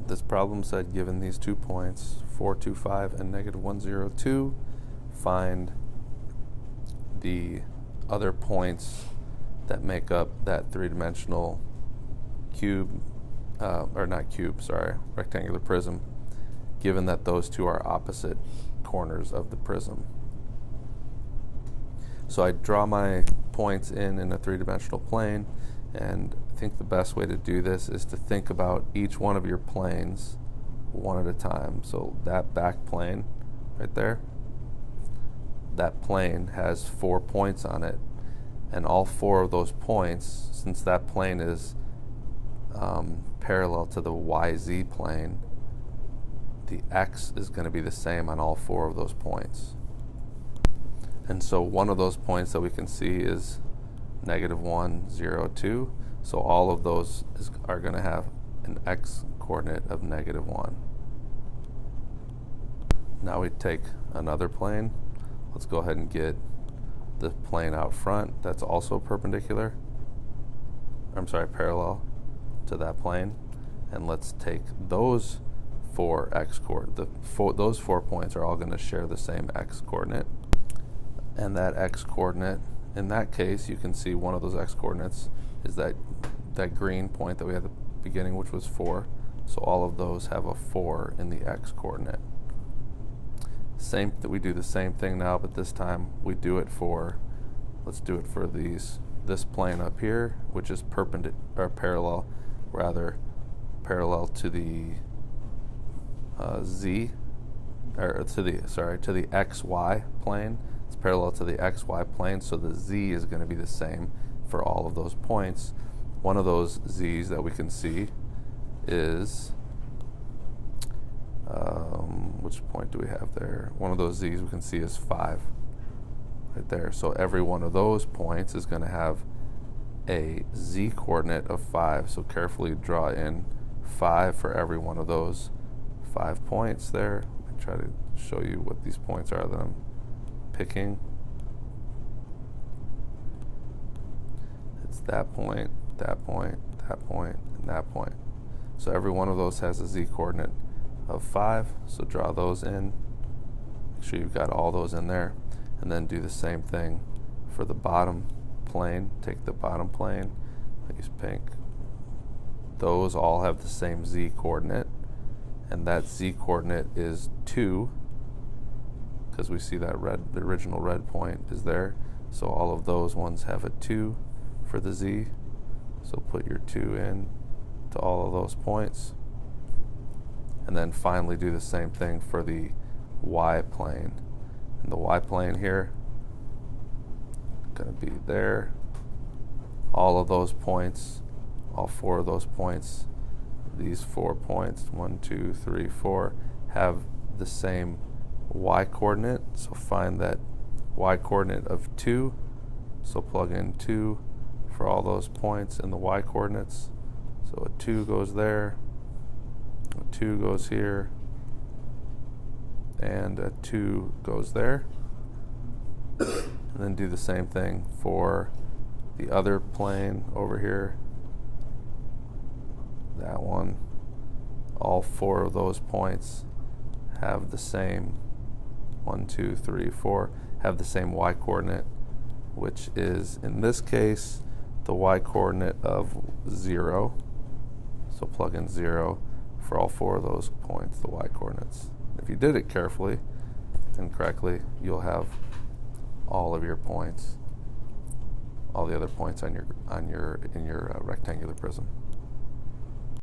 This problem said given these 2 points, 425 and -102, find the other points that make up that three-dimensional cube, or not cube, sorry, rectangular prism, given that those two are opposite corners of the prism. So I draw my points in a three-dimensional plane, and I think the best way to do this is to think about each one of your planes one at a time. So that back plane right there, that plane has 4 points on it, and all 4 of those points, since that plane is parallel to the YZ plane, the X is going to be the same on all 4 of those points. And so one of those points that we can see is -1, 0, 2. So all of those are going to have an X coordinate of -1. Now we take another plane. Let's go ahead and get the plane out front that's also perpendicular. I'm sorry, parallel to that plane. And let's take those 4 X coordinates. Those 4 points are all going to share the same X coordinate. And that X coordinate, in that case, you can see one of those X coordinates is that green point that we had at the beginning, which was 4. So all of those have a 4 in the X coordinate. We do the same thing now, but this time we do it for, let's do it for this plane up here, which is parallel to the Z, or to the XY plane. It's parallel to the XY plane, so the Z is going to be the same for all of those points. One of those Z's that we can see is, which point do we have there? One of those Z's we can see is 5 right there. So every one of those points is going to have a Z coordinate of 5. So carefully draw in 5 for every one of those 5 points there. I try to show you what these points are that I'm picking. It's that point, that point, that point, and that point. So every one of those has a Z coordinate of 5. So draw those in. Make sure you've got all those in there. And then do the same thing for the bottom plane. Take the bottom plane, use pink. Those all have the same Z coordinate. And that Z coordinate is 2, because we see that the original red point is there. So all of those ones have a 2 for the Z. So put your 2 in to all of those points. And then finally do the same thing for the Y plane. And the Y plane here, going to be there. All of those points, all 4 of those points, these 4 points, 1, 2, 3, 4, have the same Y coordinate. So find that Y coordinate of 2. So plug in 2 for all those points in the Y coordinates. So a 2 goes there, a 2 goes here, and a 2 goes there. And then do the same thing for the other plane over here. That one. All 4 of those points have the same 1, 2, 3, 4, have the same Y coordinate, which is, in this case, the Y coordinate of 0. So plug in 0 for all 4 of those points, the Y coordinates. If you did it carefully and correctly, you'll have all of your points, all the other points in your rectangular prism.